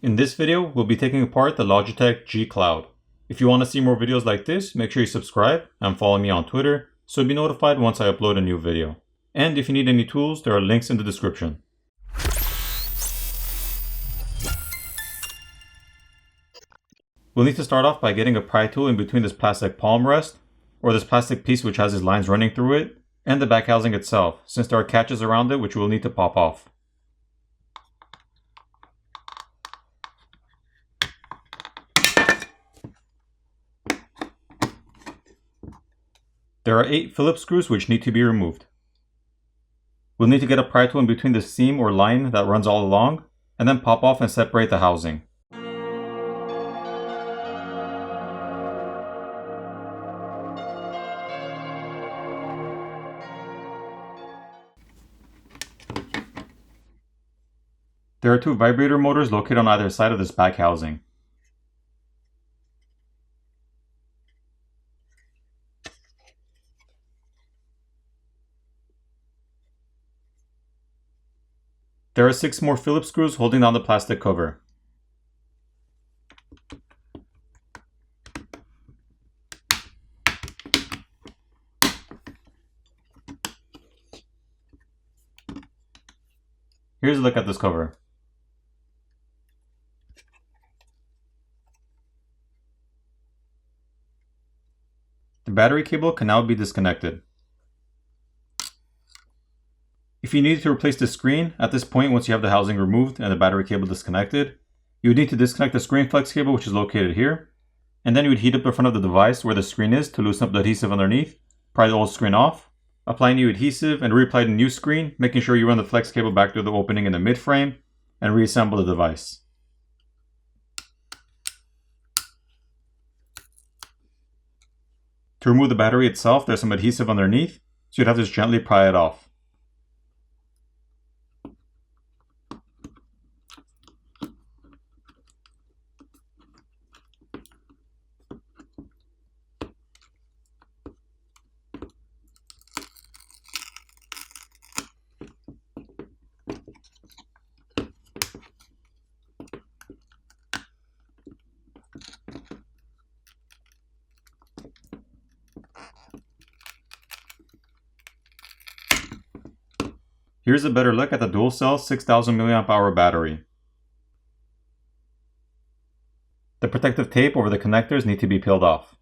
In this video, we'll be taking apart the Logitech G Cloud. If you want to see more videos like this, make sure you subscribe and follow me on Twitter so you'll be notified once I upload a new video. And if you need any tools, there are links in the description. We'll need to start off by getting a pry tool in between this plastic palm rest, or this plastic piece which has these lines running through it, and the back housing itself, since there are catches around it which we'll need to pop off. There are 8 Phillips screws which need to be removed. We'll need to get a pry tool in between the seam or line that runs all along, and then pop off and separate the housing. There are 2 vibrator motors located on either side of this back housing. There are 6 more Phillips screws holding down the plastic cover. Here's a look at this cover. The battery cable can now be disconnected. If you need to replace the screen, at this point once you have the housing removed and the battery cable disconnected, you would need to disconnect the screen flex cable which is located here, and then you would heat up the front of the device where the screen is to loosen up the adhesive underneath, pry the old screen off, apply new adhesive and reapply the new screen, making sure you run the flex cable back through the opening in the mid frame, and reassemble the device. To remove the battery itself, there's some adhesive underneath, so you'd have to just gently pry it off. Here's a better look at the dual cell 6000 mAh battery. The protective tape over the connectors need to be peeled off.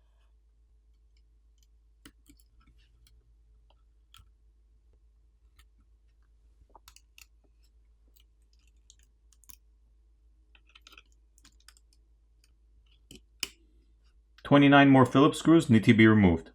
"29 more Phillips screws need to be removed.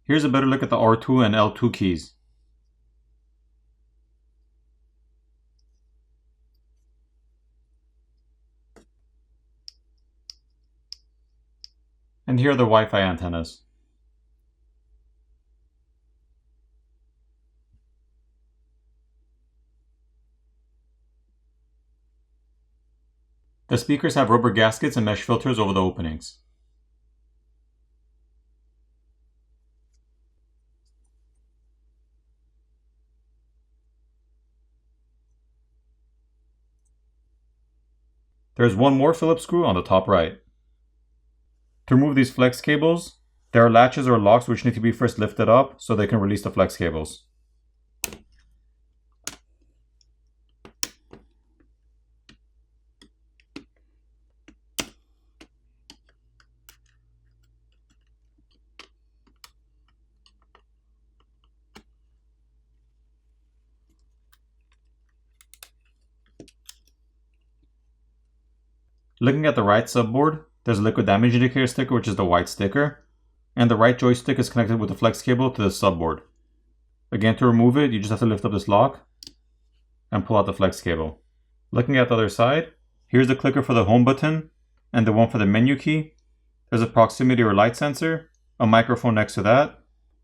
Here's a better look at the R2 and L2 keys. And here are the Wi-Fi antennas. The speakers have rubber gaskets and mesh filters over the openings. There is 1 more Phillips screw on the top right. To remove these flex cables, there are latches or locks which need to be first lifted up so they can release the flex cables. Looking at the right subboard, there's a liquid damage indicator sticker which is the white sticker, and the right joystick is connected with the flex cable to the subboard. Again, to remove it, you just have to lift up this lock and pull out the flex cable. Looking at the other side, here's the clicker for the home button and the one for the menu key. There's a proximity or light sensor, a microphone next to that,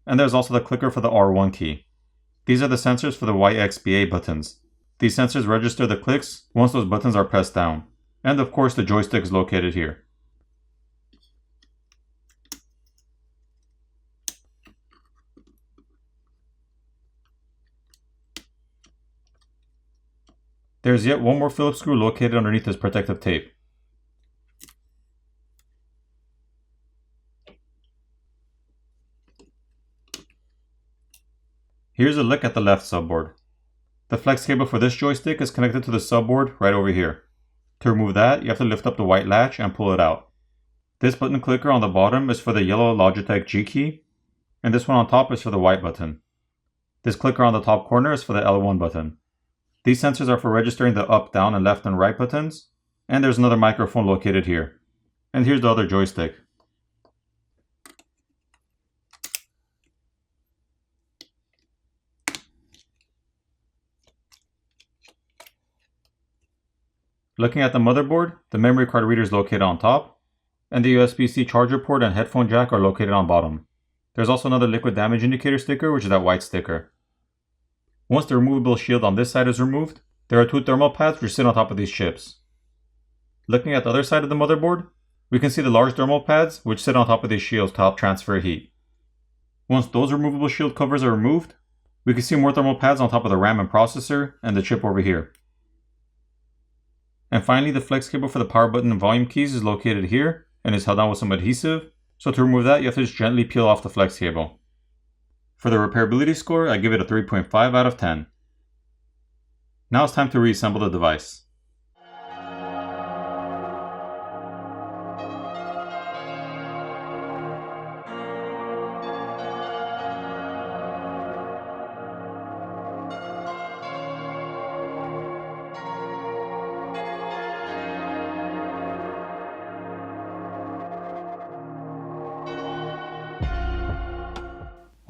and there's also the clicker for the R1 key. These are the sensors for the YXBA buttons. These sensors register the clicks once those buttons are pressed down. And of course the joystick is located here. There's yet one more Phillips screw located underneath this protective tape. Here's a look at the left subboard. The flex cable for this joystick is connected to the subboard right over here. To remove that, you have to lift up the white latch and pull it out. This button clicker on the bottom is for the yellow Logitech G key, and this one on top is for the white button. This clicker on the top corner is for the L1 button. These sensors are for registering the up, down, and left and right buttons, and there's another microphone located here. And here's the other joystick. Looking at the motherboard, the memory card reader is located on top, and the USB-C charger port and headphone jack are located on bottom. There's also another liquid damage indicator sticker, which is that white sticker. Once the removable shield on this side is removed, there are two thermal pads which sit on top of these chips. Looking at the other side of the motherboard, we can see the large thermal pads which sit on top of these shields to help transfer heat. Once those removable shield covers are removed, we can see more thermal pads on top of the RAM and processor and the chip over here. And finally, the flex cable for the power button and volume keys is located here and is held on with some adhesive, so to remove that you have to just gently peel off the flex cable. For the repairability score, I give it a 3.5 out of 10. Now it's time to reassemble the device.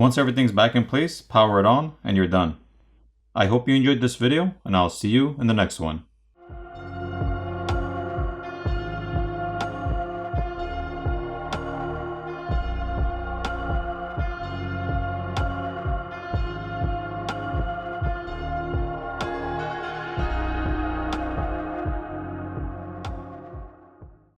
Once everything's back in place, power it on and you're done. I hope you enjoyed this video and I'll see you in the next one.